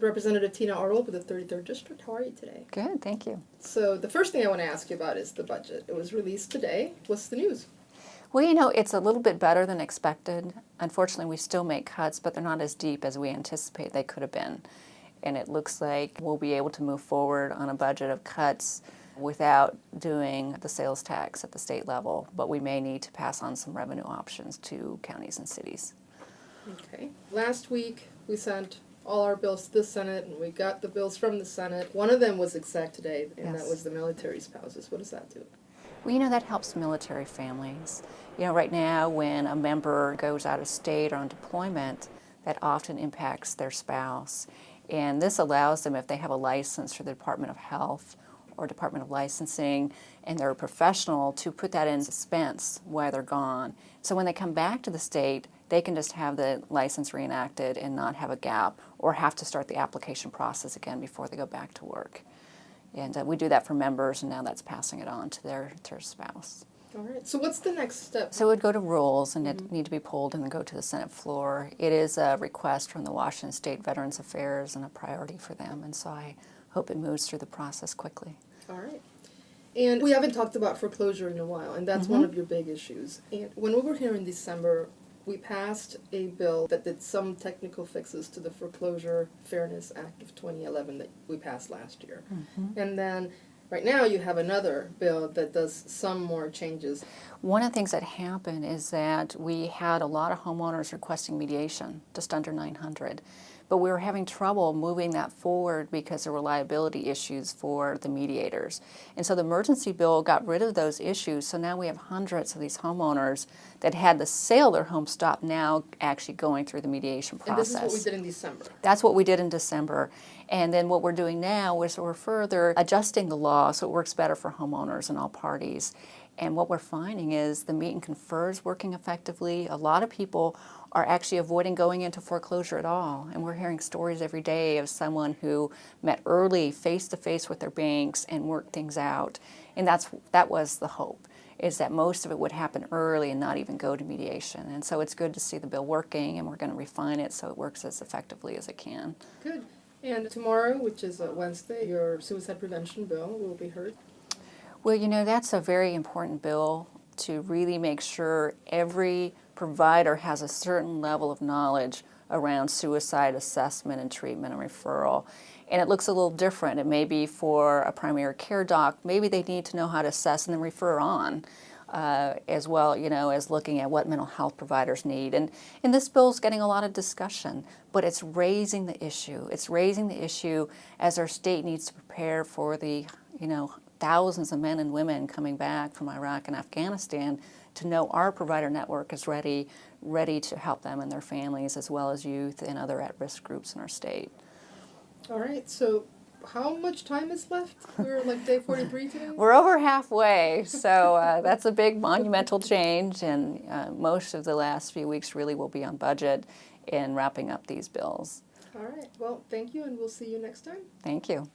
Representative Tina Orwall with the 33rd District. How are you today? Good, thank you. So the first thing I want to ask you about is the budget. It was released today. What's the news? Well, you know, it's a little bit better than expected. Unfortunately, we still make cuts, but they're not as deep as we anticipate they could have been. And it looks like we'll be able to move forward on a budget of cuts without doing the sales tax at the state level, but we may need to pass on some revenue options to counties and cities. Okay. Last week, we sent all our bills to the Senate, and we got the bills from the Senate. One of them was exact today, and Yes. that was the military spouses. What does that do? Well, you know, that helps military families. You know, right now when a member goes out of state or on deployment, that often impacts their spouse. And this allows them, if they have a license for the Department of Health or Department of Licensing, and they're a professional, to put that in suspense while they're gone. So when they come back to the state, they can just have the license reenacted and not have a gap or have to start the application process again before they go back to work. And we do that for members, and now that's passing it on to their spouse. All right. So what's the next step? So it would go to rules, and it need to be pulled and then go to the Senate floor. It is a request from the Washington State Veterans Affairs and a priority for them, and so I hope it moves through the process quickly. All right. And we haven't talked about foreclosure in a while, and that's one of your big issues. And when we were here in December, we passed a bill that did some technical fixes to the Foreclosure Fairness Act of 2011 that we passed last year. And then right now you have another bill that does some more changes. One of the things that happened is that we had a lot of homeowners requesting mediation, just under 900. But we were having trouble moving that forward because there were liability issues for the mediators. And so the emergency bill got rid of those issues, so now we have hundreds of these homeowners that had the sale of their home stop now actually going through the mediation process. And this is what we did in December. That's what we did in December. And then what we're doing now is we're further adjusting the law so it works better for homeowners and all parties. And what we're finding is the meet and confer is working effectively. A lot of people are actually avoiding going into foreclosure at all. And we're hearing stories every day of someone who met early, face-to-face with their banks and worked things out. And that was the hope, is that most of it would happen early and not even go to mediation. And so it's good to see the bill working, and we're going to refine it so it works as effectively as it can. Good. And tomorrow, which is Wednesday, your suicide prevention bill will be heard. Well, you know, that's a very important bill to really make sure every provider has a certain level of knowledge around suicide assessment and treatment and referral. And it looks a little different. It may be for a primary care doc. Maybe they need to know how to assess and then refer on, as well, you know, as looking at what mental health providers need. And this bill's getting a lot of discussion, but it's raising the issue. It's raising the issue as our state needs to prepare for the, you know, thousands of men and women coming back from Iraq and Afghanistan, to know our provider network is ready to help them and their families, as well as youth and other at-risk groups in our state. All right, so how much time is left? We're like day 43 today? We're over halfway, so that's a big monumental change, and most of the last few weeks really will be on budget and wrapping up these bills. All right, well, thank you, and we'll see you next time. Thank you.